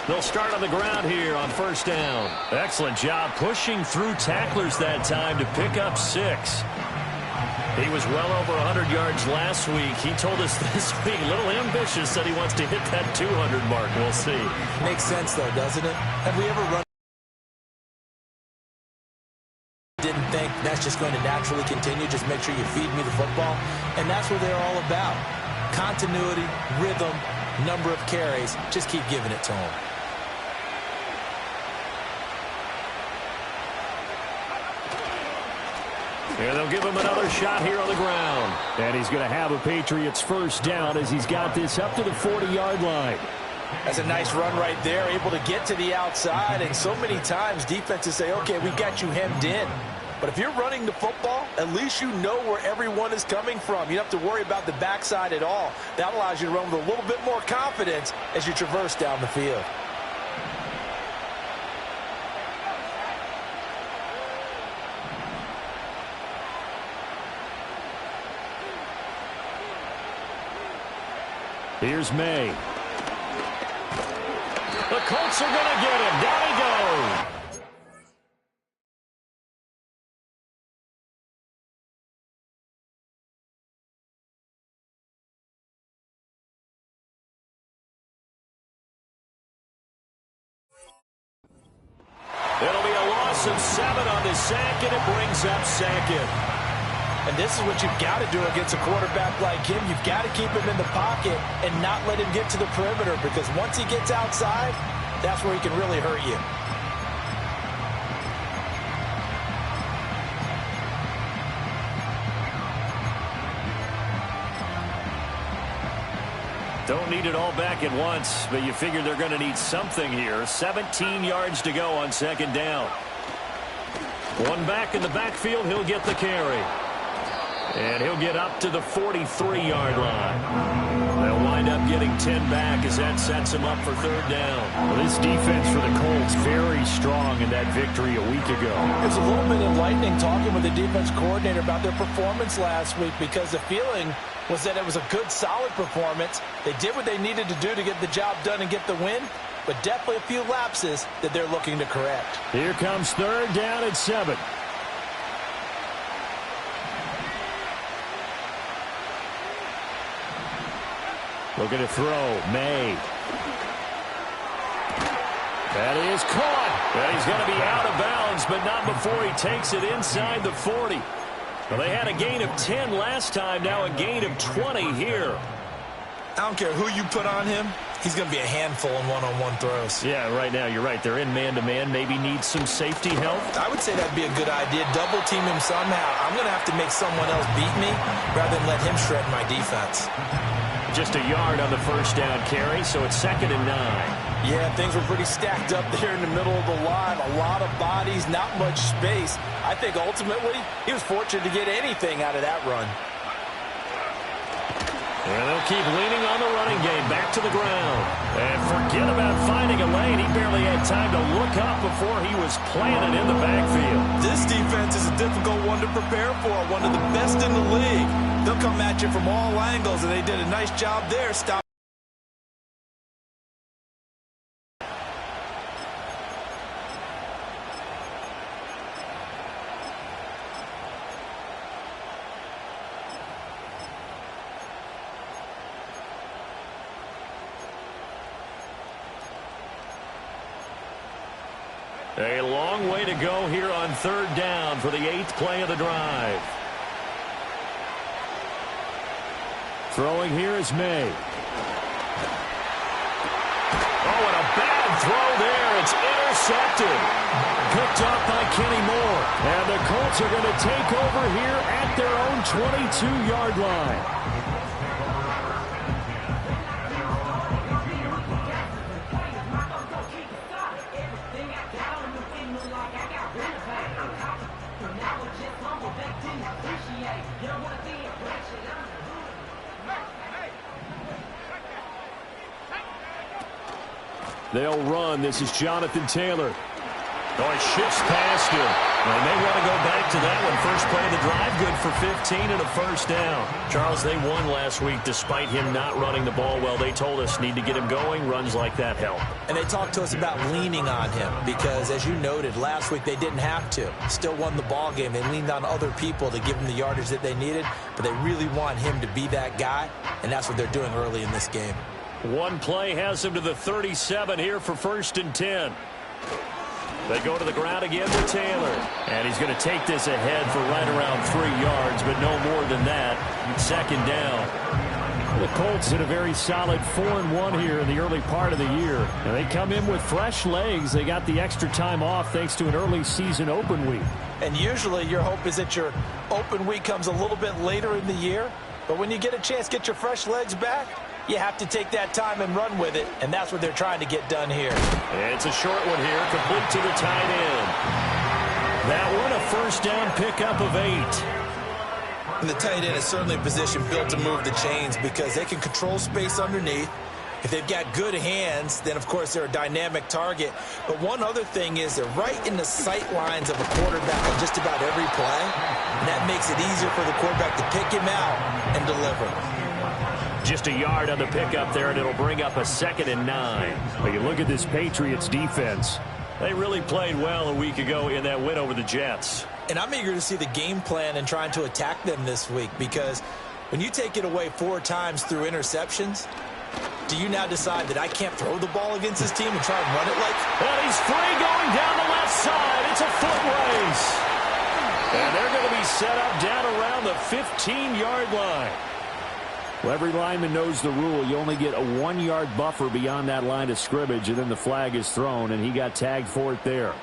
They'll start on the ground here on first down. Excellent job pushing through tacklers that time to pick up 6. He was well over 100 yards last week. He told us this week, a little ambitious, said he wants to hit that 200 mark. We'll see. Makes sense, though, doesn't it? Have we ever run? Didn't think that's just going to naturally continue. Just make sure you feed me the football. And that's what they're all about. Continuity, rhythm, number of carries. Just keep giving it to them. Here they'll give him another shot here on the ground. And he's going to have a Patriots first down as he's got this up to the 40-yard line. That's a nice run right there, able to get to the outside. And so many times defenses say, okay, we've got you hemmed in. But if you're running the football, at least you know where everyone is coming from. You don't have to worry about the backside at all. That allows you to run with a little bit more confidence as you traverse down the field. Here's May. The Colts are going to get him. Down he goes. It'll be a loss of 7 on the sack, and it brings up second. And this is what you've got to do against a quarterback like him. You've got to keep him in the pocket and not let him get to the perimeter, because once he gets outside, that's where he can really hurt you. Don't need it all back at once, but you figure they're going to need something here. 17 yards to go on second down. One back in the backfield, he'll get the carry. And he'll get up to the 43-yard line. They'll wind up getting 10 back as that sets him up for third down. Well, this defense for the Colts very strong in that victory a week ago. It was a little bit enlightening talking with the defense coordinator about their performance last week, because the feeling was that it was a good, solid performance. They did what they needed to do to get the job done and get the win, but definitely a few lapses that they're looking to correct. Here comes third down at 7. Looking to throw, May. That is caught. And he's going to be out of bounds, but not before he takes it inside the 40. Well, they had a gain of 10 last time, now a gain of 20 here. I don't care who you put on him. He's going to be a handful in one-on-one throws. Yeah, right now, you're right. They're in man-to-man. Maybe need some safety help. I would say that'd be a good idea. Double team him somehow. I'm going to have to make someone else beat me rather than let him shred my defense. Just a yard on the first down carry, so it's 2nd and 9. Yeah, things were pretty stacked up there in the middle of the line. A lot of bodies, not much space. I think ultimately he was fortunate to get anything out of that run. And they'll keep leaning on the running game. Back to the ground. And forget about finding a lane. He barely had time to look up before he was planted in the backfield. This defense is a difficult one to prepare for. One of the best in the league. They'll come at you from all angles, and they did a nice job there. Stop. A long way to go here on third down for the 8th play of the drive. Throwing here is May. Oh, and a bad throw there. It's intercepted. Picked off by Kenny Moore. And the Colts are going to take over here at their own 22-yard line. They'll run. This is Jonathan Taylor. Oh, he shifts past him. They may want to go back to that one. First play of the drive, good for 15 and a first down. Charles, they won last week despite him not running the ball well. They told us need to get him going. Runs like that help. And they talked to us about leaning on him because, as you noted, last week they didn't have to. Still won the ball game. They leaned on other people to give them the yardage that they needed, but they really want him to be that guy, and that's what they're doing early in this game. One play has him to the 37 here for 1st and 10. They go to the ground again to Taylor. And he's going to take this ahead for right around 3 yards, but no more than that. 2nd down. The Colts hit a very solid 4-1 here in the early part of the year. And they come in with fresh legs. They got the extra time off thanks to an early season open week. And usually your hope is that your open week comes a little bit later in the year. But when you get a chance to get your fresh legs back, you have to take that time and run with it, and that's what they're trying to get done here. It's a short one here, complete to the tight end. That one, a 1st down pickup of 8. And the tight end is certainly a position built to move the chains because they can control space underneath. If they've got good hands, then, of course, they're a dynamic target. But one other thing is they're right in the sight lines of a quarterback on just about every play, and that makes it easier for the quarterback to pick him out and deliver. Just a yard on the pickup there, and it'll bring up a 2nd and 9. But you look at this Patriots defense. They really played well a week ago in that win over the Jets. And I'm eager to see the game plan and trying to attack them this week because when you take it away 4 times through interceptions, do you now decide that I can't throw the ball against this team and try and run it like? And he's free going down the left side. It's a foot race. And they're going to be set up down around the 15-yard line. Well, every lineman knows the rule. You only get a 1-yard buffer beyond that line of scrimmage, and then the flag is thrown, and he got tagged for it there.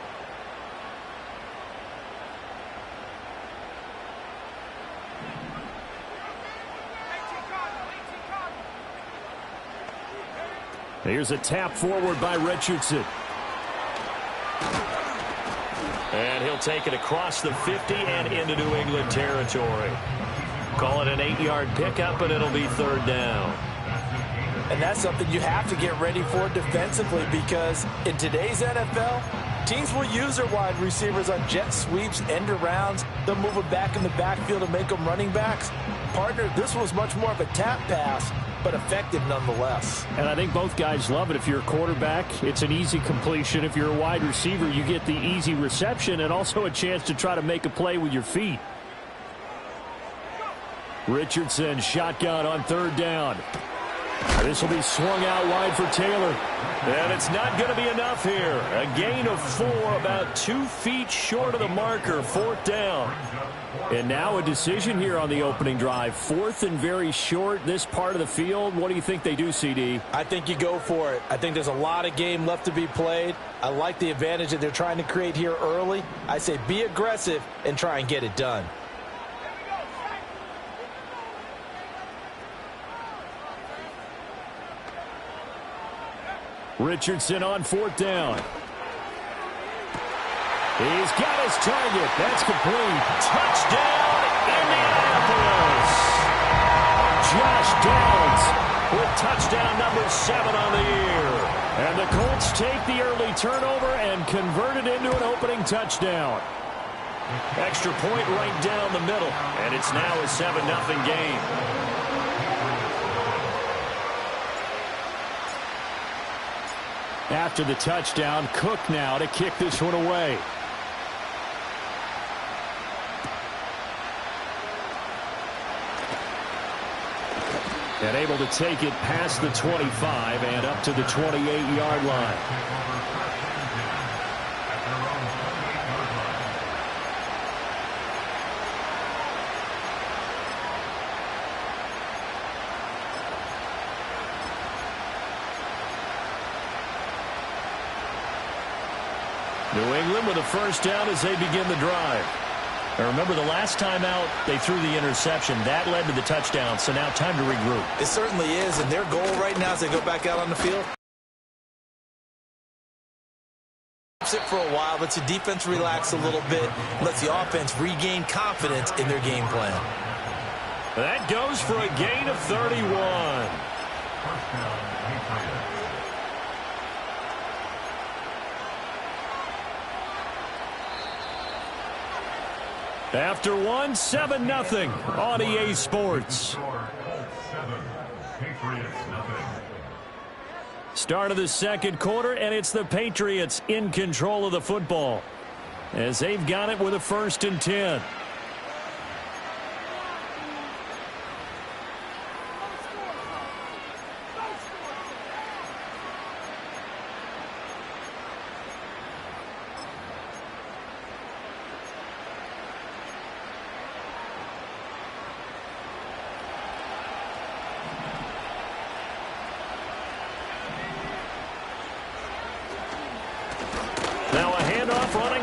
Here's a tap forward by Richardson. And he'll take it across the 50 and into New England territory. Call it an 8-yard pickup, and it'll be 3rd down. And that's something you have to get ready for defensively because in today's NFL, teams will use their wide receivers on jet sweeps, end arounds. They'll move them back in the backfield and make them running backs. Partner, this was much more of a tap pass, but effective nonetheless. And I think both guys love it. If you're a quarterback, it's an easy completion. If you're a wide receiver, you get the easy reception and also a chance to try to make a play with your feet. Richardson shotgun on 3rd down. This will be swung out wide for Taylor. And it's not going to be enough here. A gain of 4, about 2 feet short of the marker, 4th down. And now a decision here on the opening drive. 4th and very short, this part of the field. What do you think they do, CD? I think you go for it. I think there's a lot of game left to be played. I like the advantage that they're trying to create here early. I say be aggressive and try and get it done. Richardson on 4th down. He's got his target. That's complete. Touchdown, Indianapolis. Josh Downs with touchdown number 7 on the year. And the Colts take the early turnover and convert it into an opening touchdown. Extra point right down the middle. And it's now a 7-0 game. After the touchdown, Cook now to kick this one away. And able to take it past the 25 and up to the 28-yard line. New England with a 1st down as they begin the drive. Now remember, the last time out, they threw the interception. That led to the touchdown, so now time to regroup. It certainly is, and their goal right now as they go back out on the field, it for a while, lets the defense relax a little bit, lets the offense regain confidence in their game plan. That goes for a gain of 31. After one, 7-0 on EA Sports. Start of the second quarter, and it's the Patriots in control of the football as they've got it with a 1st and 10.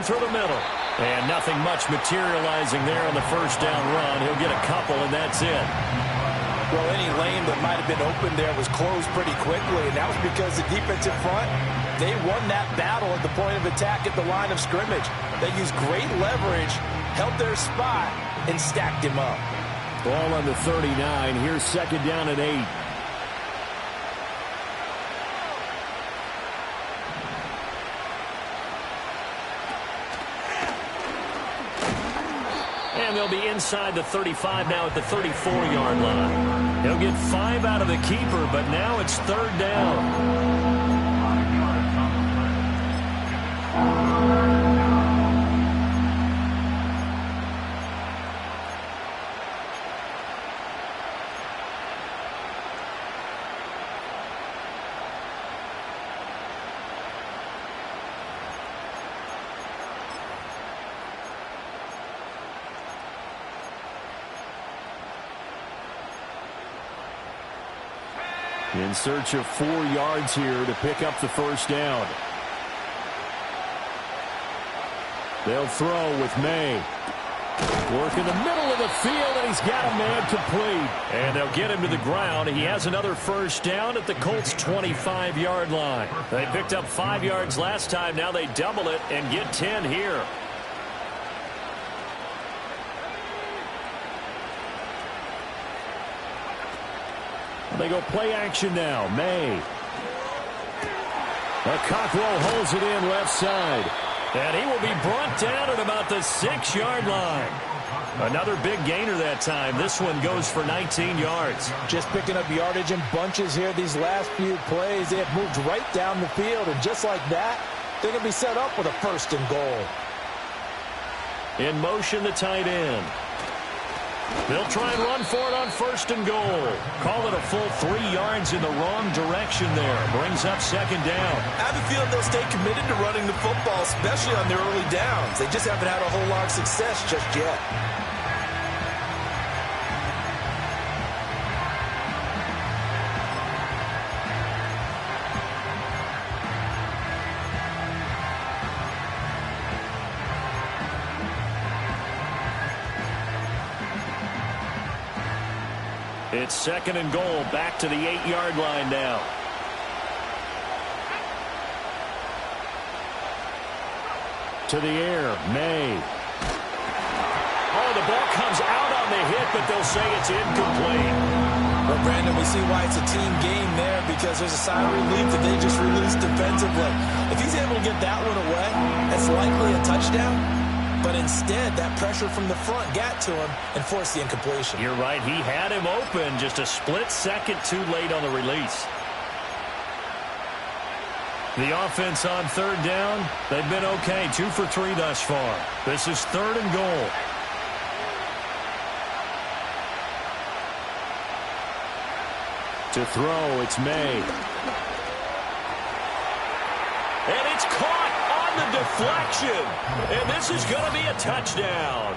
Through the middle. And nothing much materializing there on the 1st down run. He'll get a couple, and that's it. Well, any lane that might have been open there was closed pretty quickly, and that was because the defensive front, they won that battle at the point of attack at the line of scrimmage. They used great leverage, held their spot, and stacked him up. Ball on the 39. Here's 2nd down and 8. And they'll be inside the 35 now at the 34-yard line. He'll get 5 out of the keeper, but now it's 3rd down. In search of 4 yards here to pick up the 1st down. They'll throw with May. Work in the middle of the field, and he's got a man complete. And they'll get him to the ground. He has another 1st down at the Colts' 25-yard line. They picked up 5 yards last time. Now they double it and get 10 here. They go play action now. May. Cockrell holds it in left side. And he will be brought down at about the 6-yard line. Another big gainer that time. This one goes for 19 yards. Just picking up yardage in bunches here these last few plays. They have moved right down the field, and just like that, they're going to be set up with a 1st and goal. In motion, the tight end. They'll try and run for it on 1st and goal. Call it a full 3 yards in the wrong direction there. Brings up 2nd down. I have a feeling they'll stay committed to running the football, especially on their early downs. They just haven't had a whole lot of success just yet. It's 2nd and goal, back to the 8-yard line now. To the air, May. Oh, the ball comes out on the hit, but they'll say it's incomplete. Well, Brandon, we see why it's a team game there, because there's a sign of relief that they just released defensively. If he's able to get that one away, that's likely a touchdown. But instead, that pressure from the front got to him and forced the incompletion. You're right. He had him open, just a split second too late on the release. The offense on 3rd down, they've been okay. 2 for 3 thus far. This is 3rd and goal. To throw, it's May. And it's caught on the deflection. And this is going to be a touchdown.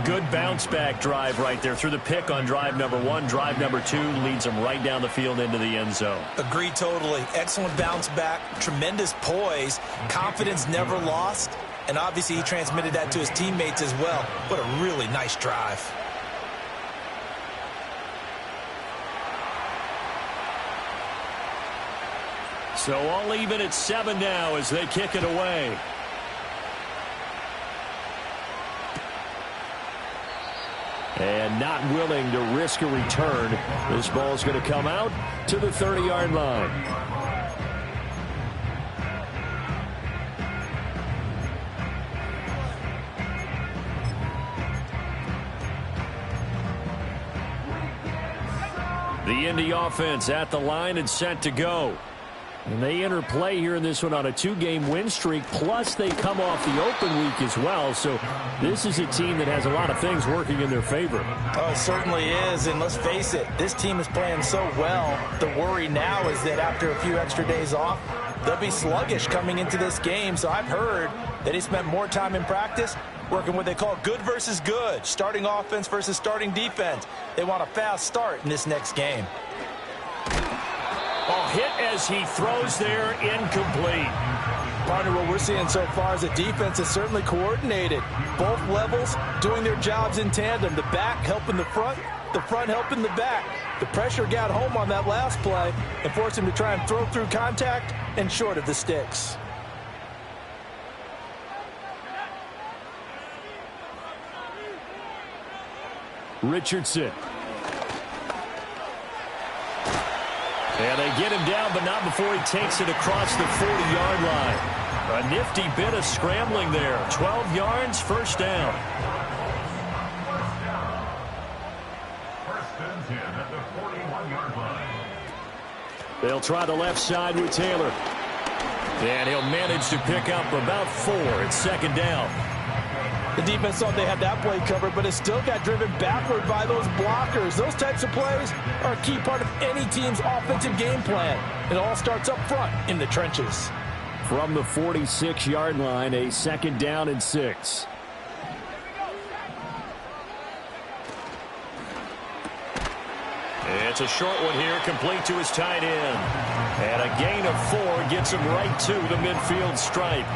Good bounce-back drive right there through the pick on drive number 1. Drive number 2 leads them right down the field into the end zone. Agree totally. Excellent bounce-back, tremendous poise, confidence never lost, and obviously he transmitted that to his teammates as well. What a really nice drive. So all even at 7 now as they kick it away. And not willing to risk a return. This ball's going to come out to the 30-yard line. The Indy offense at the line and set to go. And they enter play here in this one on a 2-game win streak, plus they come off the open week as well. So this is a team that has a lot of things working in their favor. Oh, it certainly is, and let's face it, this team is playing so well. The worry now is that after a few extra days off, they'll be sluggish coming into this game. So I've heard that he spent more time in practice working what they call good versus good, starting offense versus starting defense. They want a fast start in this next game. Oh, hit as he throws there, incomplete. Partner, what we're seeing so far is the defense is certainly coordinated. Both levels doing their jobs in tandem. The back helping the front helping the back. The pressure got home on that last play and forced him to try and throw through contact and short of the sticks. Richardson. And they get him down, but not before he takes it across the 40-yard line. A nifty bit of scrambling there. 12 yards, first down. First and 10 at the 41-yard line. They'll try the left side with Taylor. And he'll manage to pick up about 4 at second down. The defense thought they had that play covered, but it still got driven backward by those blockers. Those types of plays are a key part of any team's offensive game plan. It all starts up front in the trenches. From the 46-yard line, a second down and 6. It's a short one here, complete to his tight end. And a gain of 4 gets him right to the midfield stripe.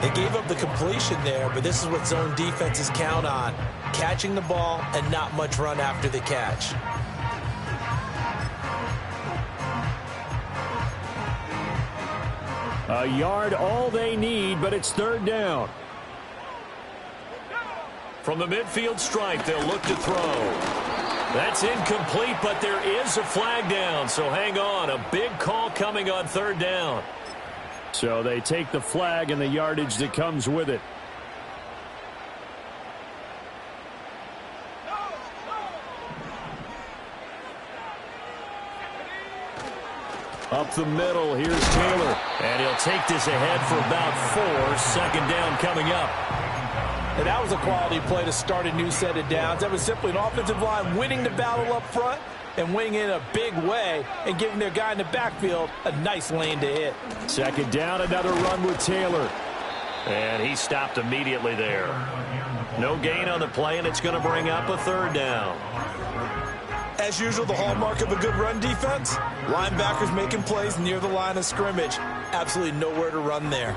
They gave up the completion there, but this is what zone defenses count on. Catching the ball and not much run after the catch. A yard all they need, but it's third down. From the midfield stripe, they'll look to throw. That's incomplete, but there is a flag down, so hang on. A big call coming on third down. So they take the flag and the yardage that comes with it. Up the middle, here's Taylor. And he'll take this ahead for about 4. Second down coming up. And that was a quality play to start a new set of downs. That was simply an offensive line winning the battle up front and winning in a big way and giving their guy in the backfield a nice lane to hit. Second down, another run with Taylor. And he stopped immediately there. No gain on the play, and it's going to bring up a third down. As usual, the hallmark of a good run defense, linebackers making plays near the line of scrimmage. Absolutely nowhere to run there.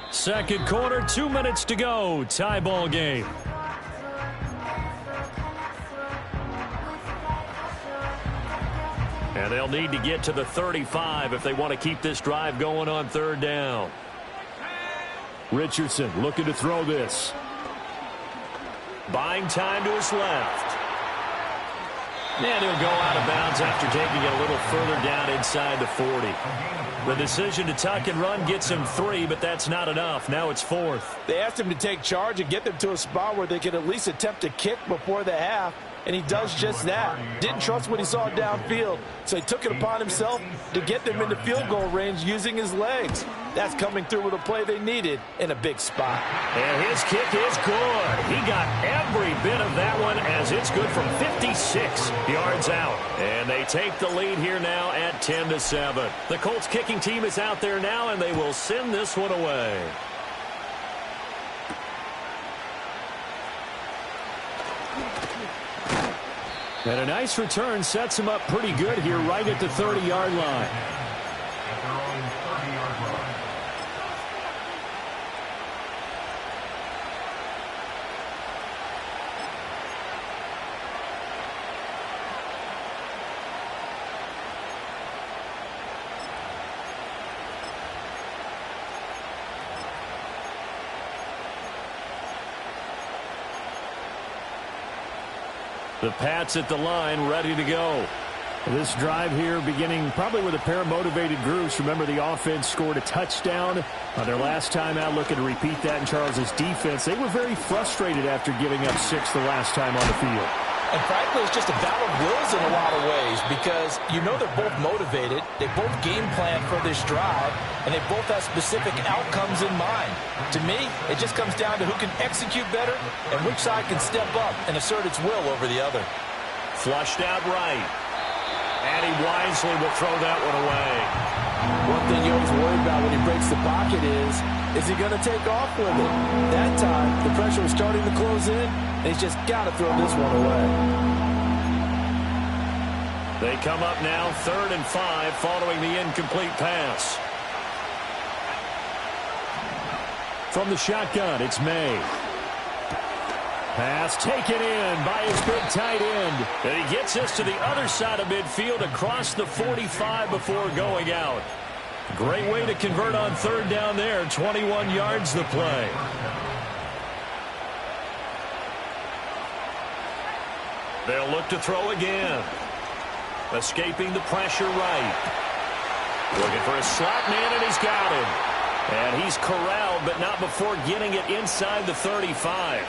Second quarter, 2 minutes to go. Tie ball game. And they'll need to get to the 35 if they want to keep this drive going on third down. Richardson looking to throw this. Buying time to his left. And he'll go out of bounds after taking it a little further down inside the 40. The decision to tuck and run gets him 3, but that's not enough. Now it's 4th. They asked him to take charge and get them to a spot where they could at least attempt to kick before the half, and he does just that. Didn't trust what he saw downfield, so he took it upon himself to get them into field goal range using his legs. That's coming through with a play they needed in a big spot. And his kick is good. He got every bit of that one as it's good from 56 yards out. And they take the lead here now at 10-7. The Colts kicking team is out there now, and they will send this one away. And a nice return sets him up pretty good here right at the 30-yard line. At their own 30-yard line. The Pats at the line, ready to go. This drive here beginning probably with a pair of motivated groups. Remember, the offense scored a touchdown on their last time out. Looking to repeat that in Charles's defense. They were very frustrated after giving up 6 the last time on the field. And frankly, it's just a battle of wills in a lot of ways because you know they're both motivated, they both game plan for this drive, and they both have specific outcomes in mind. To me, it just comes down to who can execute better and which side can step up and assert its will over the other. Flushed out right. And he wisely will throw that one away. One thing you always worry about when he breaks the pocket is he going to take off with it? That time, the pressure was starting to close in, and he's just got to throw this one away. They come up now 3rd and 5 following the incomplete pass. From the shotgun, it's May. Pass taken in by his big tight end. And he gets us to the other side of midfield across the 45 before going out. Great way to convert on 3rd down there. 21 yards the play. They'll look to throw again. Escaping the pressure right. Looking for a slot man, and he's got him. And he's corralled, but not before getting it inside the 35.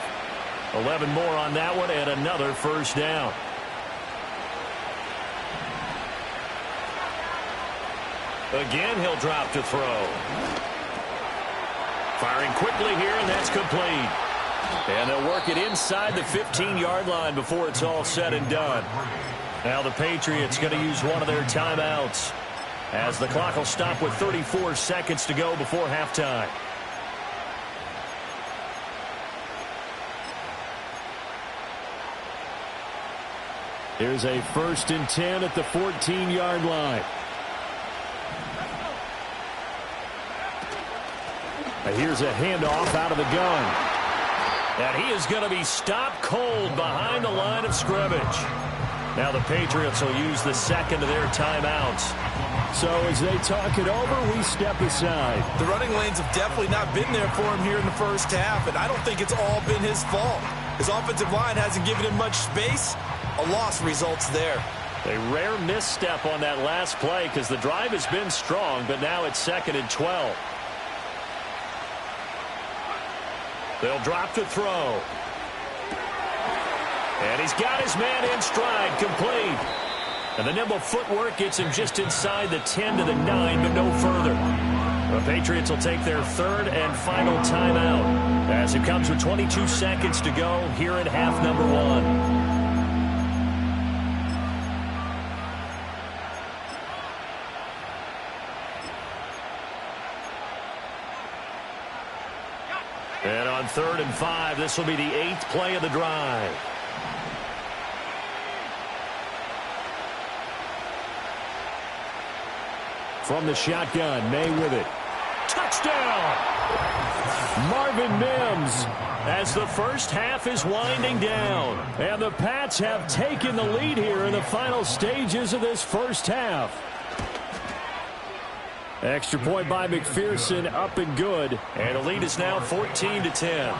11 more on that one, and another first down. Again, he'll drop to throw. Firing quickly here, and that's complete. And they'll work it inside the 15-yard line before it's all said and done. Now the Patriots going to use one of their timeouts as the clock will stop with 34 seconds to go before halftime. Here's a 1st and 10 at the 14-yard line. Here's a handoff out of the gun. And he is going to be stopped cold behind the line of scrimmage. Now the Patriots will use the second of their timeouts. So as they talk it over, we step aside. The running lanes have definitely not been there for him here in the first half, and I don't think it's all been his fault. His offensive line hasn't given him much space. A loss results there. A rare misstep on that last play because the drive has been strong, but now it's 2nd and 12. They'll drop to throw. And he's got his man in stride, complete. And the nimble footwork gets him just inside the 10 to the 9, but no further. The Patriots will take their 3rd and final timeout as it comes with 22 seconds to go here in half number 1. And on 3rd and 5, this will be the 8th play of the drive. From the shotgun, May with it. Touchdown! Marvin Mims as the first half is winding down. And the Pats have taken the lead here in the final stages of this first half. Extra point by McPherson, up and good. And the lead is now 14-10.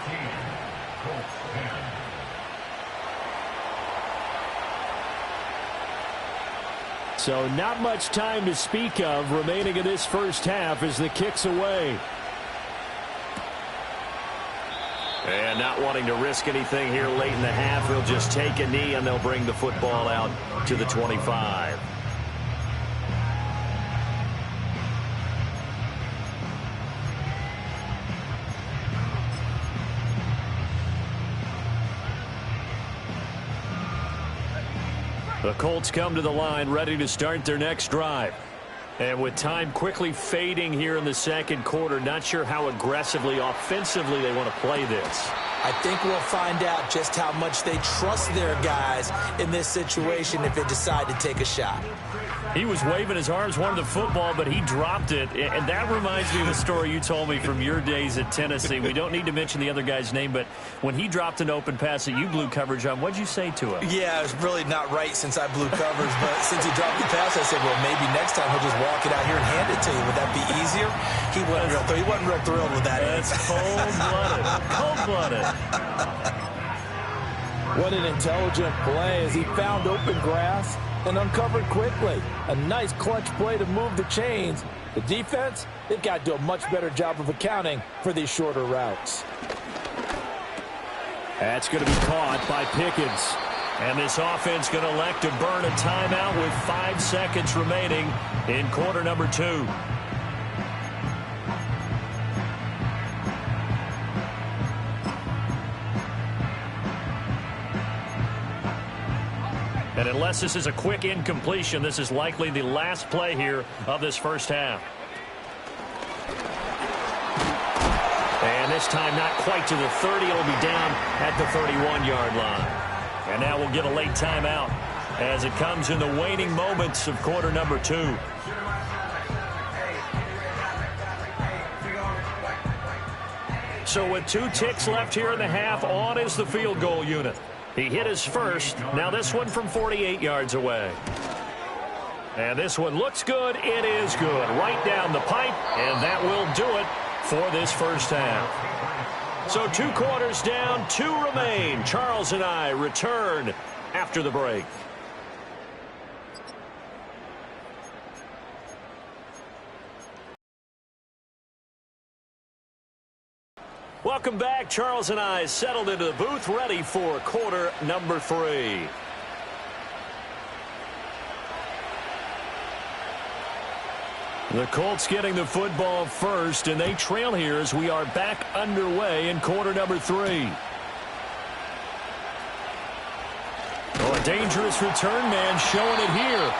So not much time to speak of remaining in this first half as the kick's away. And not wanting to risk anything here late in the half, he'll just take a knee and they'll bring the football out to the 25. The Colts come to the line ready to start their next drive. And with time quickly fading here in the second quarter, not sure how aggressively, offensively they want to play this. I think we'll find out just how much they trust their guys in this situation if they decide to take a shot. He was waving his arms, wanted the football, but he dropped it. And that reminds me of a story you told me from your days at Tennessee. We don't need to mention the other guy's name, but when he dropped an open pass that you blew coverage on, what'd you say to him? Yeah, it was really not right since I blew coverage, but since he dropped the pass, I said, well, maybe next time he'll just walk it out here and hand it to you. Would that be easier? He wasn't real thrilled with that. That's cold-blooded. Cold-blooded. What an intelligent play as he found open grass and uncovered quickly. A nice clutch play to move the chains. The defense, they've got to do a much better job of accounting for these shorter routes. That's going to be caught by Pickens. And this offense going to elect to burn a timeout with 5 seconds remaining in quarter number 2. And unless this is a quick incompletion, this is likely the last play here of this first half. And this time not quite to the 30. It'll be down at the 31-yard line. And now we'll get a late timeout as it comes in the waning moments of quarter number 2. So with 2 ticks left here in the half, on is the field goal unit. He hit his first. Now this one from 48 yards away. And this one looks good. It is good. Right down the pipe, and that will do it for this first half. So 2 quarters down, 2 remain. Charles and I return after the break. Welcome back. Charles and I settled into the booth, ready for quarter number 3. The Colts getting the football first, and they trail here as we are back underway in quarter number 3. Oh, a dangerous return man showing it here.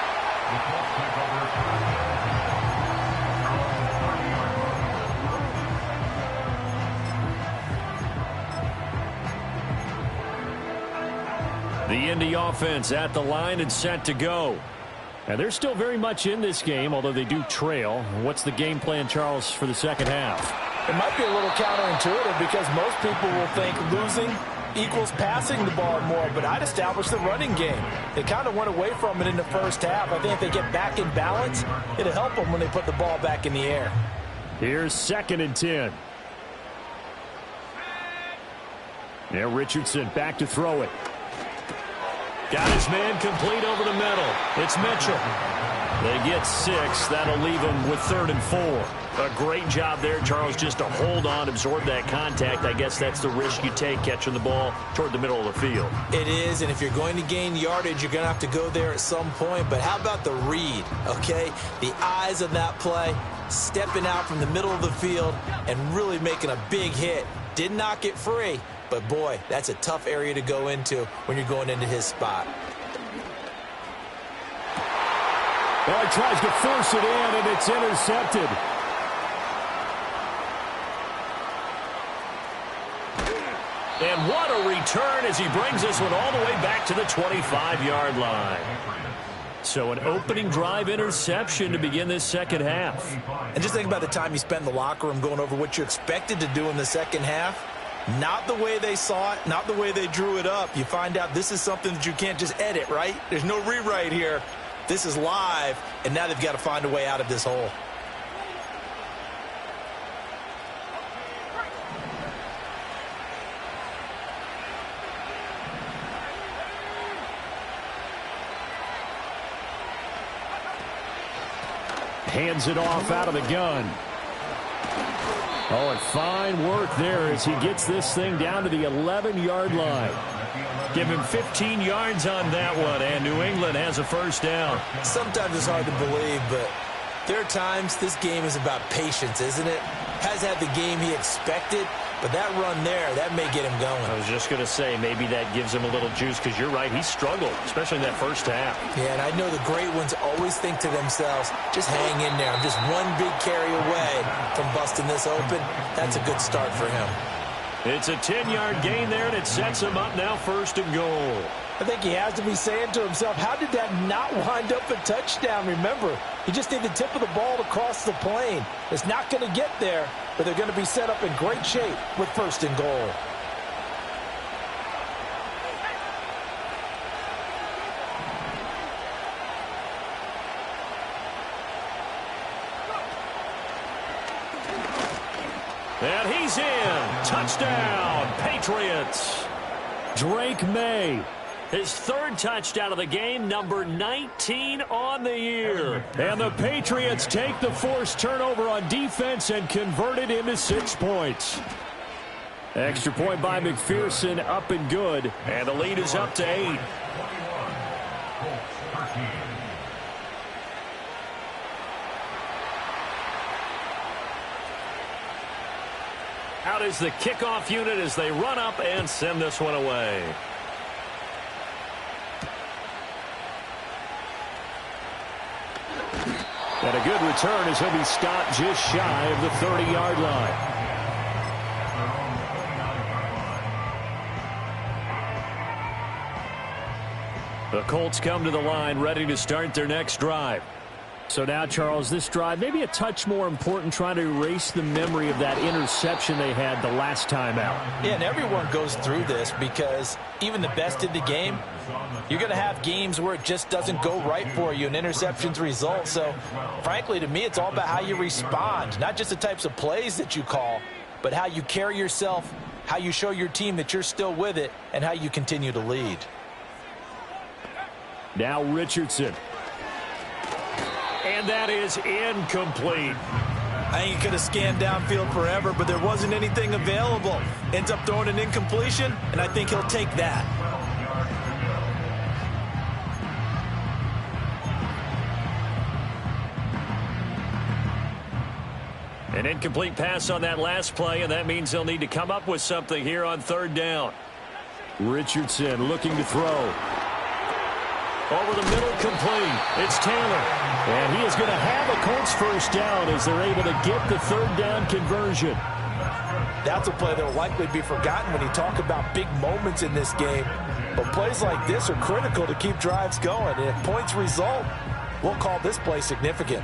The Indy offense at the line and set to go. And they're still very much in this game, although they do trail. What's the game plan, Charles, for the second half? It might be a little counterintuitive because most people will think losing equals passing the ball more, but I'd establish the running game. They kind of went away from it in the first half. I think if they get back in balance, it'll help them when they put the ball back in the air. Here's 2nd and 10. Now Richardson back to throw it. Got his man complete over the middle. It's Mitchell. They get 6. That'll leave them with 3rd and 4. A great job there, Charles, just to hold on, absorb that contact. I guess that's the risk you take catching the ball toward the middle of the field. It is, and if you're going to gain yardage, you're going to have to go there at some point. But how about the read, okay? The eyes of that play, stepping out from the middle of the field and really making a big hit. Did not get free. But, boy, that's a tough area to go into when you're going into his spot. Well, he tries to force it in, and it's intercepted. And what a return as he brings this one all the way back to the 25-yard line. So an opening drive interception to begin this second half. And just think about the time you spent in the locker room going over what you expected to do in the second half. Not the way they saw it, not the way they drew it up. You find out this is something that you can't just edit, right? There's no rewrite here. This is live, and now they've got to find a way out of this hole. Hands it off out of the gun. Oh, and fine work there as he gets this thing down to the 11-yard line. Give him 15 yards on that one, and New England has a first down. Sometimes it's hard to believe, but there are times this game is about patience, isn't it? Has had the game he expected, but that run there, that may get him going. I was just going to say, maybe that gives him a little juice, because you're right, he struggled, especially in that first half. Yeah, and I know the great ones always think to themselves, just hang in there. I'm just one big carry away from busting this open. That's a good start for him. It's a 10-yard gain there, and it sets him up now 1st and goal. I think he has to be saying to himself, how did that not wind up a touchdown? Remember, he just need the tip of the ball to cross the plane. It's not going to get there, but they're going to be set up in great shape with 1st and goal. And he's in. Touchdown, Patriots. Drake May, his 3rd touchdown of the game, number 19 on the year. And the Patriots take the forced turnover on defense and convert it into 6 points. Extra point by McPherson, up and good. And the lead is up to 8. Out is the kickoff unit as they run up and send this one away. And a good return as he'll be stopped just shy of the 30-yard line. The Colts come to the line ready to start their next drive. So now, Charles, this drive maybe a touch more important, trying to erase the memory of that interception they had the last time out. Yeah, and everyone goes through this because even the best in the game, you're going to have games where it just doesn't go right for you and interceptions result. So, frankly, to me, it's all about how you respond, not just the types of plays that you call, but how you carry yourself, how you show your team that you're still with it, and how you continue to lead. Now Richardson. And that is incomplete. I think he could have scanned downfield forever, but there wasn't anything available. Ends up throwing an incompletion, and I think he'll take that. An incomplete pass on that last play, and that means they'll need to come up with something here on third down. Richardson looking to throw. Over the middle, complete. It's Taylor. And he is going to have a Colts first down as they're able to get the third down conversion. That's a play that will likely be forgotten when you talk about big moments in this game. But plays like this are critical to keep drives going. And if points result, we'll call this play significant.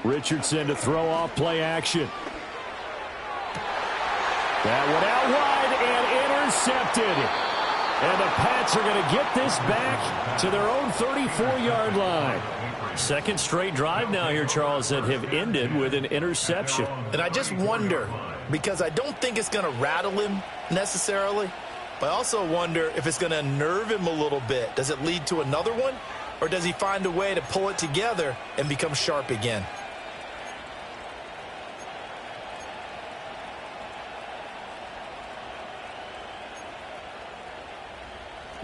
Richardson to throw off play action. That one out wide and intercepted. And the Pats are going to get this back to their own 34-yard line. Second straight drive now here, Charles, that have ended with an interception. And I just wonder, because I don't think it's going to rattle him necessarily, but I also wonder if it's going to unnerve him a little bit. Does it lead to another one? Or does he find a way to pull it together and become sharp again?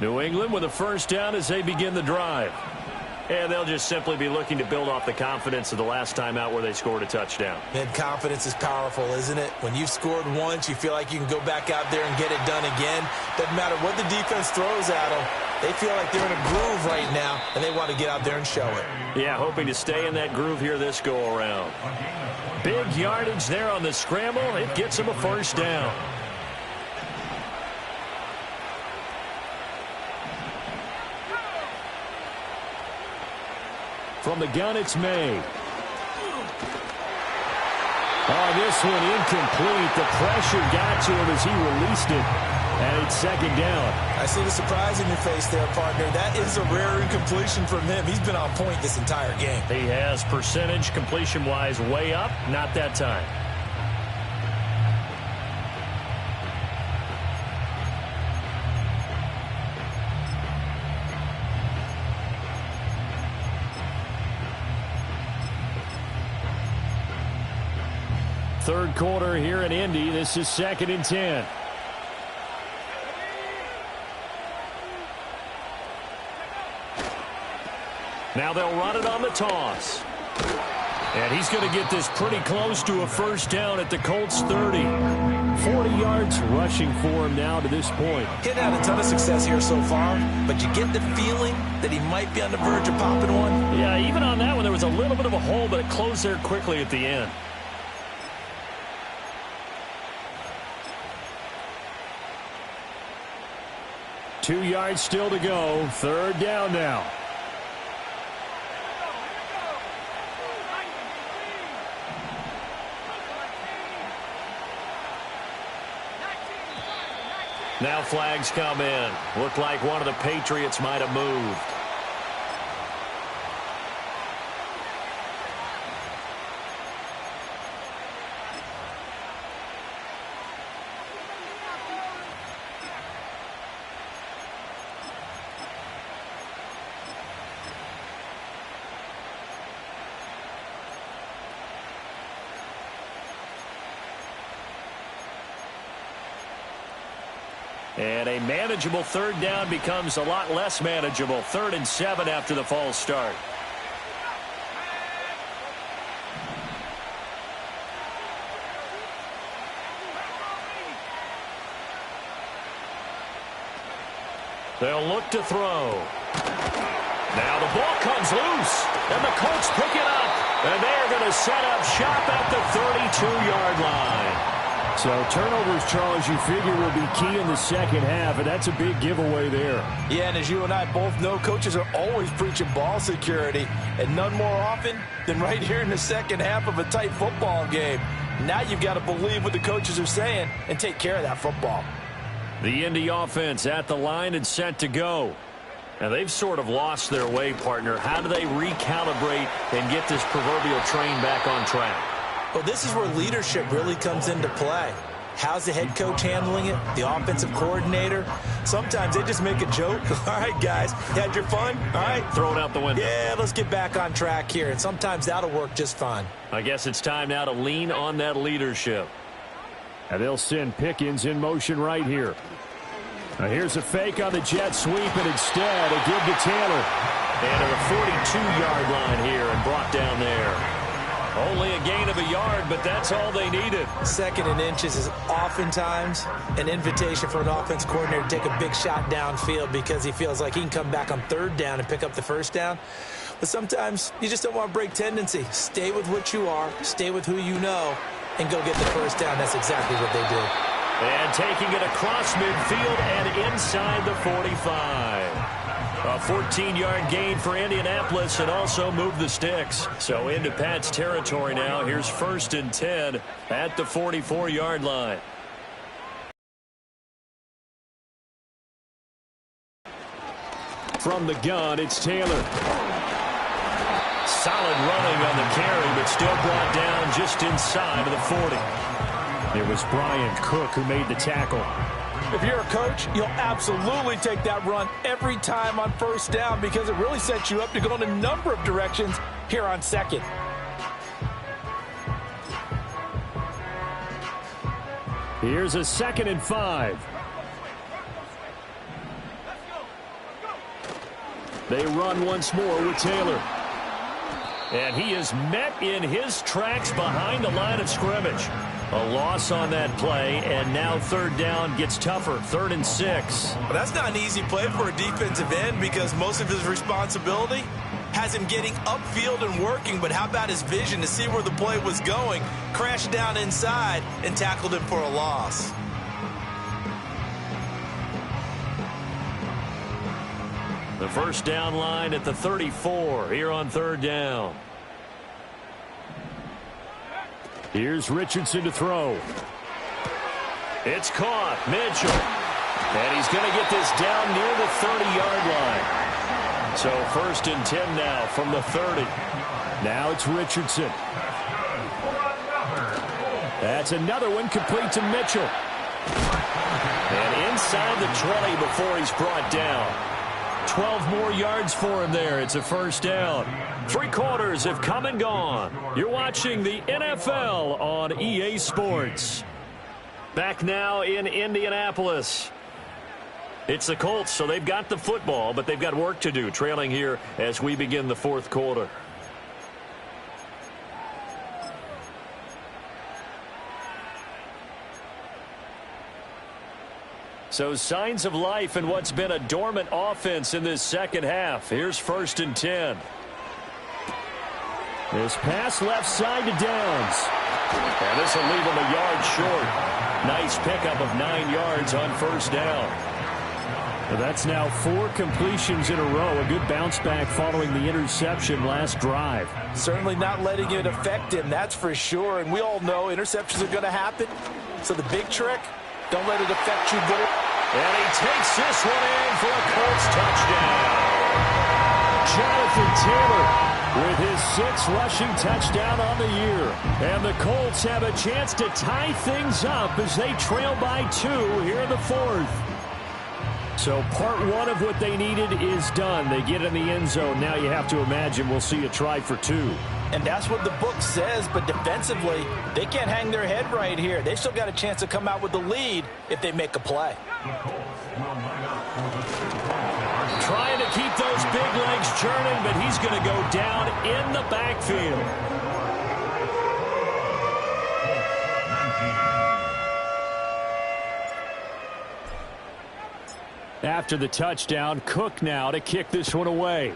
New England with a first down as they begin the drive. And they'll just simply be looking to build off the confidence of the last time out where they scored a touchdown. And confidence is powerful, isn't it? When you've scored once, you feel like you can go back out there and get it done again. Doesn't matter what the defense throws at them. They feel like they're in a groove right now, and they want to get out there and show it. Yeah, hoping to stay in that groove here this go-around. Big yardage there on the scramble. It gets them a first down. From the gun, it's May. Oh, this one incomplete. The pressure got to him as he released it. And it's second down. I see the surprise in your face there, partner. That is a rare incompletion from him. He's been on point this entire game. He has percentage completion-wise way up. Not that time. Third quarter here in Indy. This is 2nd and 10. Now they'll run it on the toss. And he's going to get this pretty close to a first down at the Colts 30. 40 yards rushing for him now to this point. He's had a ton of success here so far, but you get the feeling that he might be on the verge of popping one. Yeah, even on that one, there was a little bit of a hole, but it closed there quickly at the end. Two yards still to go. Third down now. Now flags come in. Looked like one of the Patriots might have moved. And a manageable third down becomes a lot less manageable. 3rd and 7 after the false start. They'll look to throw. Now the ball comes loose, and the Colts pick it up, and they're going to set up shop at the 32-yard line. So turnovers, Charles, you figure will be key in the second half, and that's a big giveaway there. Yeah, and as you and I both know, coaches are always preaching ball security, and none more often than right here in the second half of a tight football game. Now you've got to believe what the coaches are saying and take care of that football. The Indy offense at the line and set to go. And they've sort of lost their way, partner. How do they recalibrate and get this proverbial train back on track? Well, this is where leadership really comes into play. How's the head coach handling it? The offensive coordinator? Sometimes they just make a joke. All right, guys, you had your fun? All right. Throw it out the window. Yeah, let's get back on track here. And sometimes that'll work just fine. I guess it's time now to lean on that leadership. And they'll send Pickens in motion right here. Now here's a fake on the jet sweep, and instead a give to Taylor. And to the 42-yard line here and brought down there. Only a gain of a yard, but that's all they needed. 2nd and inches is oftentimes an invitation for an offense coordinator to take a big shot downfield because he feels like he can come back on 3rd down and pick up the 1st down. But sometimes you just don't want to break tendency. Stay with what you are, stay with who you know, and go get the 1st down. That's exactly what they did. And taking it across midfield and inside the 45. A 14-yard gain for Indianapolis and also move the sticks. So into Pat's territory now. Here's 1st and 10 at the 44-yard line. From the gun, it's Taylor. Solid running on the carry, but still brought down just inside of the 40. It was Brian Cook who made the tackle. If you're a coach, you'll absolutely take that run every time on 1st down because it really sets you up to go in a number of directions here on 2nd. Here's a 2nd and 5. They run once more with Taylor. And he is met in his tracks behind the line of scrimmage. A loss on that play, and now 3rd down gets tougher. 3rd and 6. Well, that's not an easy play for a defensive end because most of his responsibility has him getting upfield and working, but how about his vision to see where the play was going, crashed down inside, and tackled him for a loss. The 1st down line at the 34 here on 3rd down. Here's Richardson to throw. It's caught. Mitchell. And he's going to get this down near the 30-yard line. So 1st and 10 now from the 30. Now it's Richardson. That's another one complete to Mitchell. And inside the 20 before he's brought down. 12 more yards for him there. It's a 1st down. 3 quarters have come and gone. You're watching the NFL on EA Sports. Back now in Indianapolis. It's the Colts, so they've got the football, but they've got work to do, trailing here as we begin the 4th quarter. So signs of life in what's been a dormant offense in this second half. Here's 1st and 10. This pass left side to Downs. And this will leave him a yard short. Nice pickup of 9 yards on 1st down. Well, that's now 4 completions in a row. A good bounce back following the interception last drive. Certainly not letting it affect him, that's for sure. And we all know interceptions are going to happen. So the big trick, don't let it affect you. And he takes this one in for a Colts touchdown. Jonathan Taylor with his 6th rushing touchdown on the year. And the Colts have a chance to tie things up as they trail by 2 here in the 4th. So part 1 of what they needed is done. They get in the end zone. Now you have to imagine we'll see a try for 2. And that's what the book says, but defensively, they can't hang their head right here. They still got a chance to come out with the lead if they make a play. keep those big legs churning, but he's going to go down in the backfield. After the touchdown, Cook now to kick this one away.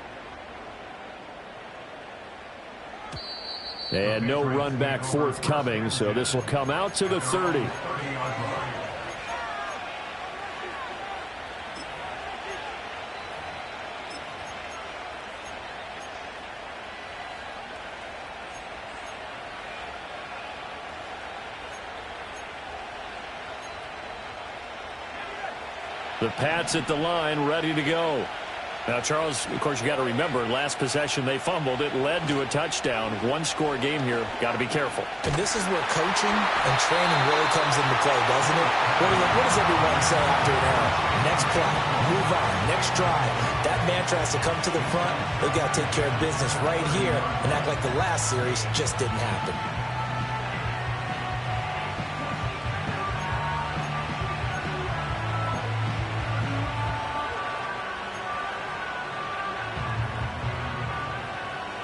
And no run back forthcoming, so this will come out to the 30. The Pats at the line, ready to go. Now, Charles, of course, you got to remember, last possession they fumbled. It led to a touchdown. One-score game here. Got to be careful. And this is where coaching and training really comes into play, doesn't it? What does everyone say after an error? Next play, move on, next drive. That mantra has to come to the front. They've got to take care of business right here and act like the last series just didn't happen.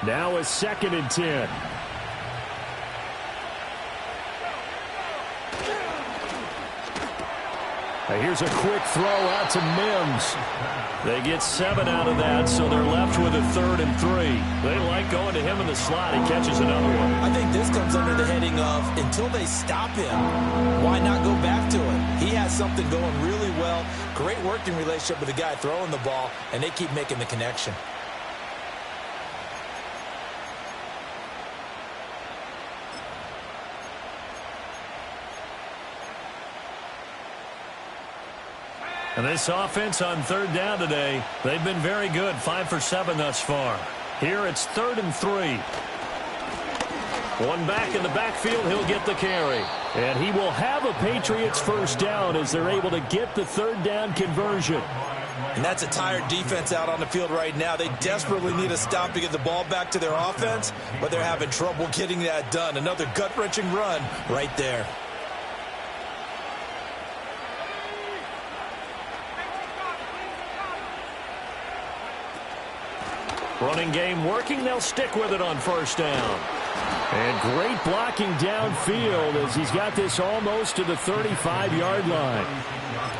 Now a 2nd and 10. Now here's a quick throw out to Mims. They get 7 out of that, so they're left with a 3rd and 3. They like going to him in the slot. He catches another one. I think this comes under the heading of, until they stop him, why not go back to him? He has something going really well. Great working relationship with the guy throwing the ball, and they keep making the connection. And this offense on 3rd down today, they've been very good, 5 for 7 thus far. Here it's 3rd and 3. One back in the backfield, he'll get the carry. And he will have a Patriots first down as they're able to get the 3rd down conversion. And that's a tired defense out on the field right now. They desperately need a stop to get the ball back to their offense, but they're having trouble getting that done. Another gut-wrenching run right there. Running game working. They'll stick with it on 1st down. And great blocking downfield as he's got this almost to the 35-yard line.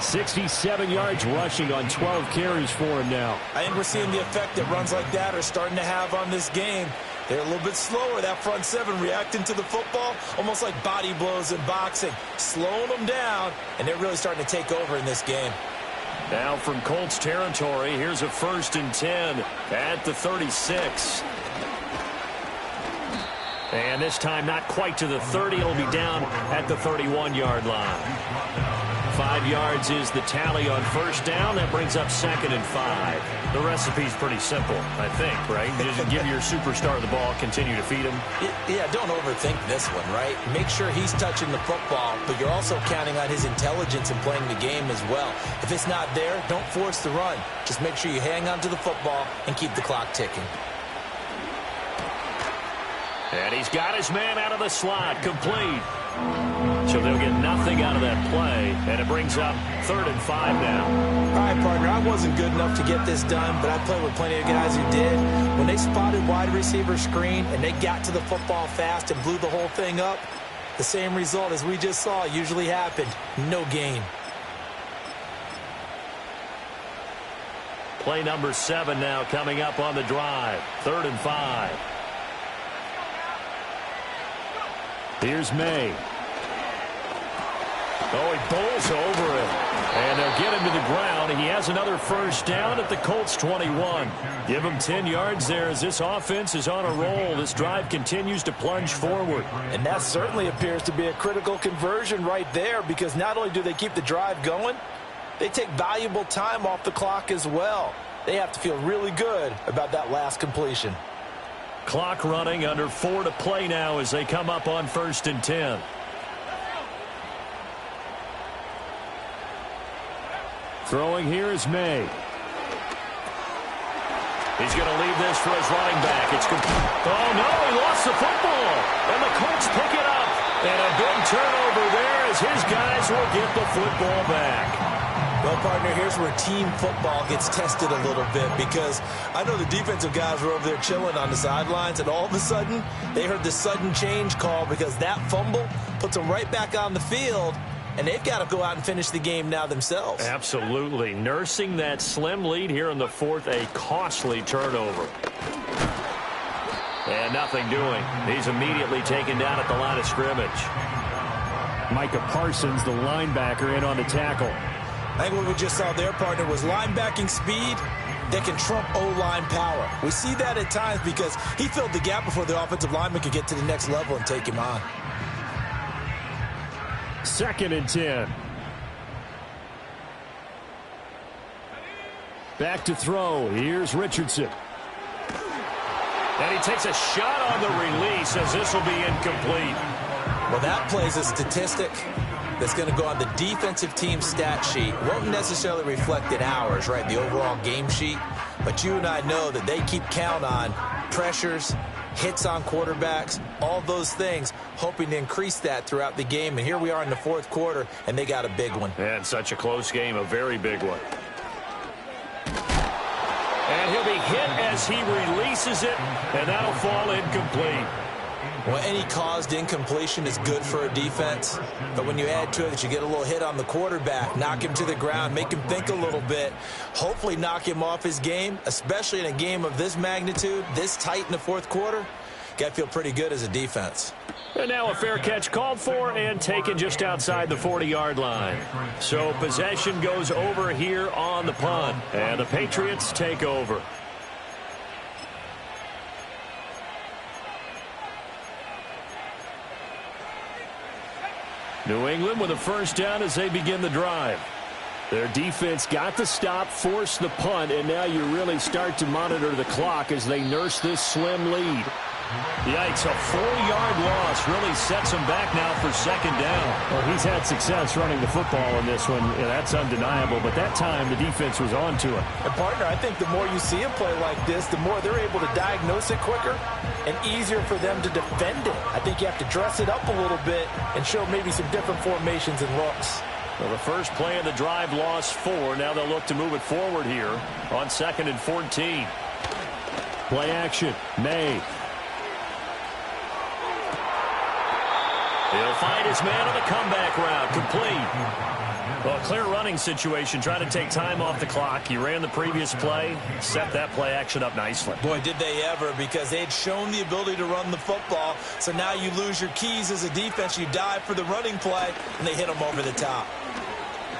67 yards rushing on 12 carries for him now. I think we're seeing the effect that runs like that are starting to have on this game. They're a little bit slower, that front 7, reacting to the football, almost like body blows in boxing, slowing them down, and they're really starting to take over in this game. Now from Colts territory, here's a 1st and 10 at the 36. And this time not quite to the 30. It'll be down at the 31-yard line. 5 yards is the tally on 1st down. That brings up 2nd and 5. The recipe's pretty simple, I think, right? Just give your superstar the ball, continue to feed him. Yeah, don't overthink this one, right? Make sure he's touching the football, but you're also counting on his intelligence in playing the game as well. If it's not there, don't force the run. Just make sure you hang on to the football and keep the clock ticking. And he's got his man out of the slot, complete. So they'll get nothing out of that play, and it brings up 3rd and 5 now. All right, partner, I wasn't good enough to get this done, but I played with plenty of guys who did. When they spotted wide receiver screen and they got to the football fast and blew the whole thing up, the same result as we just saw usually happened. No gain. Play number 7 now coming up on the drive. 3rd and 5. Here's May. Oh, he bowls over it. And they'll get him to the ground. He has another 1st down at the Colts 21. Give him 10 yards there as this offense is on a roll. This drive continues to plunge forward. And that certainly appears to be a critical conversion right there, because not only do they keep the drive going, they take valuable time off the clock as well. They have to feel really good about that last completion. Clock running, under 4 to play now as they come up on 1st and 10. Throwing here is May. He's going to leave this for his running back. Oh, no, he lost the football. And the Colts pick it up. And a big turnover there as his guys will get the football back. Well, partner, here's where team football gets tested a little bit, because I know the defensive guys were over there chilling on the sidelines, and all of a sudden they heard the sudden change call because that fumble puts them right back on the field, and they've got to go out and finish the game now themselves. Absolutely. Nursing that slim lead here in the fourth, a costly turnover. And nothing doing. He's immediately taken down at the line of scrimmage. Micah Parsons, the linebacker, in on the tackle. I think what we just saw there, partner, was linebacking speed that can trump O-line power. We see that at times because he filled the gap before the offensive lineman could get to the next level and take him on. 2nd and 10. Back to throw. Here's Richardson. And he takes a shot on the release as this will be incomplete. Well, that plays a statistic that's going to go on the defensive team stat sheet. Won't necessarily reflect in ours, right, the overall game sheet. But you and I know that they keep count on pressures, hits on quarterbacks, all those things, hoping to increase that throughout the game. And here we are in the fourth quarter, and they got a big one. And such a close game, a very big one. And he'll be hit as he releases it, and that'll fall incomplete. Well, any caused incompletion is good for a defense, but when you add to it that you get a little hit on the quarterback, knock him to the ground, make him think a little bit, hopefully knock him off his game, especially in a game of this magnitude, this tight in the fourth quarter, got to feel pretty good as a defense. And now a fair catch called for and taken just outside the 40-yard line. So possession goes over here on the punt, and the Patriots take over. New England with a first down as they begin the drive. Their defense got the stop, forced the punt, and now you really start to monitor the clock as they nurse this slim lead. Yikes, a 4-yard loss really sets him back now for 2nd down. Well, he's had success running the football in this one. Yeah, that's undeniable, but that time the defense was on to him. And, partner, I think the more you see him play like this, the more they're able to diagnose it quicker and easier for them to defend it. I think you have to dress it up a little bit and show maybe some different formations and looks. Well, the first play of the drive lost 4. Now they'll look to move it forward here on 2nd and 14. Play action. May. He'll find his man on the comeback route. Complete. Well, clear running situation. Trying to take time off the clock. He ran the previous play. Set that play action up nicely. Boy, did they ever, because they had shown the ability to run the football. So now you lose your keys as a defense. You dive for the running play, and they hit him over the top.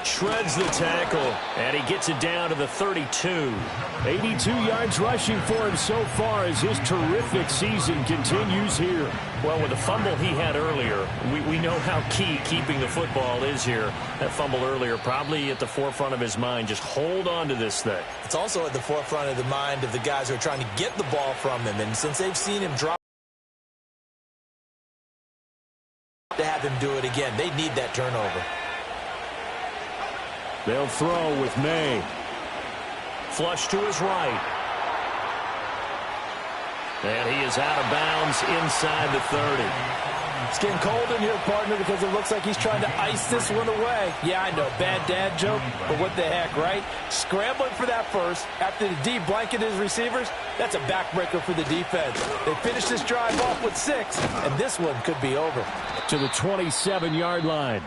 Shreds the tackle, and he gets it down to the 32. 82 yards rushing for him so far as his terrific season continues here. Well, with the fumble he had earlier, we know how key keeping the football is here. That fumble earlier probably at the forefront of his mind. Just hold on to this thing. It's also at the forefront of the mind of the guys who are trying to get the ball from him. And since they've seen him drop, to have him do it again, they need that turnover. They'll throw with May. Flush to his right. And he is out of bounds inside the 30. It's getting cold in here, partner, because it looks like he's trying to ice this one away. Yeah, I know, bad dad joke, but what the heck, right? Scrambling for that first after the D blanketed his receivers, that's a backbreaker for the defense. They finished this drive off with 6, and this one could be over. To the 27-yard line.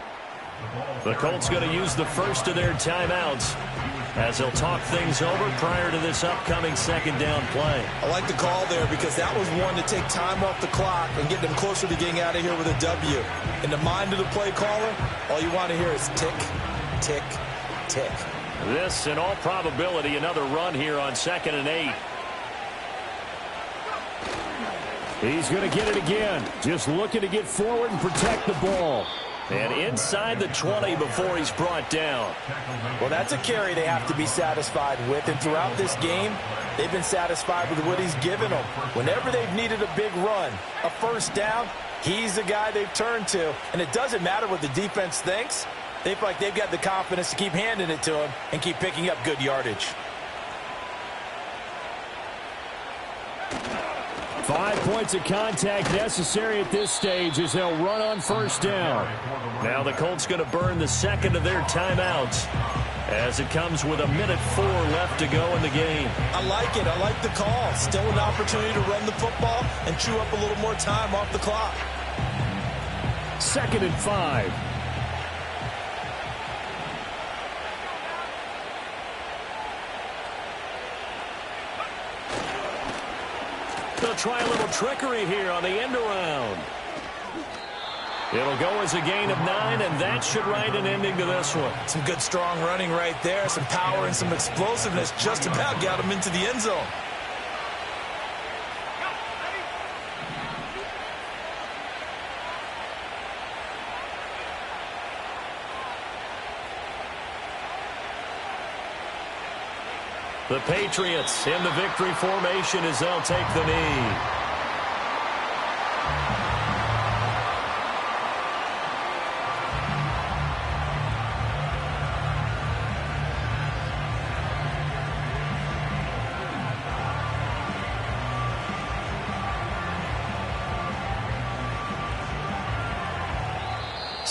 The Colts going to use the first of their timeouts as they'll talk things over prior to this upcoming 2nd down play. I like the call there because that was one to take time off the clock and get them closer to getting out of here with a W. In the mind of the play caller, all you want to hear is tick, tick, tick. This, in all probability, another run here on 2nd and 8. He's going to get it again. Just looking to get forward and protect the ball. And inside the 20 before he's brought down. Well, that's a carry they have to be satisfied with. And throughout this game, they've been satisfied with what he's given them. Whenever they've needed a big run, a first down, he's the guy they've turned to. And it doesn't matter what the defense thinks. They feel like they've got the confidence to keep handing it to him and keep picking up good yardage. 5 points of contact necessary at this stage as they'll run on first down. Now the Colts going to burn the second of their timeouts. as it comes with 1:04 left to go in the game. I like it. I like the call. Still an opportunity to run the football and chew up a little more time off the clock. 2nd and 5. They'll try a little trickery here on the end around. It'll go as a gain of 9, and that should write an ending to this one. Some good, strong running right there. Some power and some explosiveness just about got him into the end zone. The Patriots in the victory formation as they'll take the knee.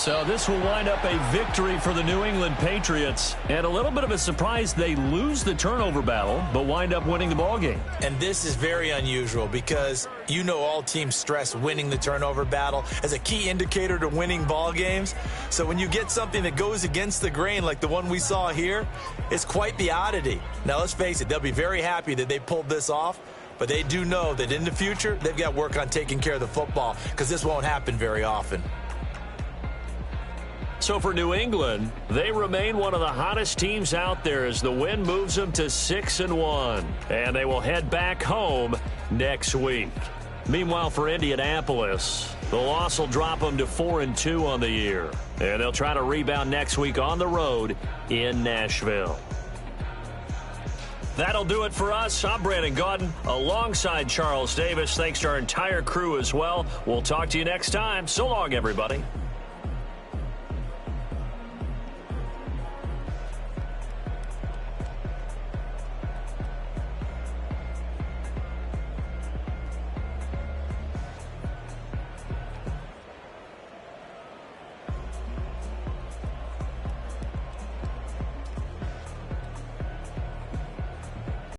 So this will wind up a victory for the New England Patriots. And a little bit of a surprise, they lose the turnover battle, but wind up winning the ballgame. And this is very unusual because you know all teams stress winning the turnover battle as a key indicator to winning ball games. So when you get something that goes against the grain like the one we saw here, it's quite the oddity. Now let's face it, they'll be very happy that they pulled this off, but they do know that in the future, they've got work on taking care of the football because this won't happen very often. So for New England, they remain one of the hottest teams out there as the win moves them to 6-1. And they will head back home next week. Meanwhile, for Indianapolis, the loss will drop them to 4-2 on the year. And they'll try to rebound next week on the road in Nashville. That'll do it for us. I'm Brandon Gaudin alongside Charles Davis. Thanks to our entire crew as well. We'll talk to you next time. So long, everybody.